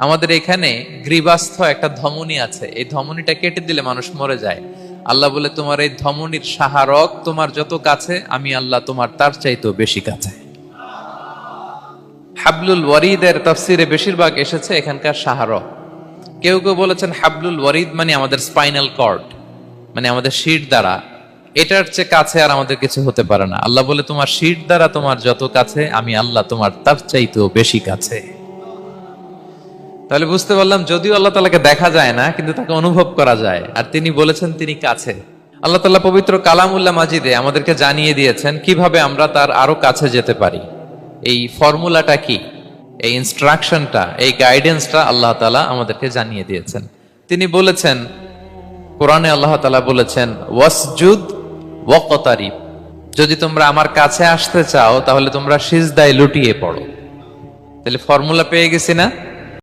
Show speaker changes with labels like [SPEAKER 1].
[SPEAKER 1] আমাদের এখানে গ্রীবাস্থ একটা ধমনী আছে, এই ধমনীটা কেটে দিলে মানুষ মরে যায়। আল্লাহ বলে, তোমার এই ধমনীর সাহারক তোমার যত কাছে, আমি আল্লাহ তোমার তার চাইতেও বেশি কাছে। হাবলুল ওয়ারিদের তাফসিরে বেশিরভাগ এসেছে এখানকার সাহারক। কেউ কেউ বলেছেন হাবলুল ওয়ারিদ মানে আমাদের স্পাইনাল কর্ড, মানে আমাদের শির দ্বারা, এটার চেয়ে কাছে আর আমাদের কিছু হতে পারে না। আল্লাহ বলে, তোমার শির দ্বারা তোমার যত কাছে, আমি আল্লাহ তোমার তার চাইতেও বেশি কাছে। তাহলে বুঝতে পারলাম, যদিও আল্লাহ তাআলাকে দেখা যায় না, কিন্তু তাকে অনুভব করা যায়, আর তিনি বলেছেন তিনি কাছে। আল্লাহ তাআলা পবিত্র কালামুল্লাহ মাজিদে আমাদেরকে জানিয়ে দিয়েছেন কিভাবে আমরা তার আরো কাছে যেতে পারি। এই ফর্মুলাটা কি, এই ইনস্ট্রাকশনটা, এই গাইডেন্সটা আল্লাহ তাআলা আমাদেরকে জানিয়ে দিয়েছেন। তিনি বলেছেন কোরআনে, আল্লাহ তাআলা বলেছেন ওয়াসজুদ ওয়াকতারিব, যদি তোমরা আমার কাছে আসতে চাও তাহলে তোমরা সিজদায় লুটিয়ে পড়ো। তাহলে ফর্মুলা পেয়ে গেছি না?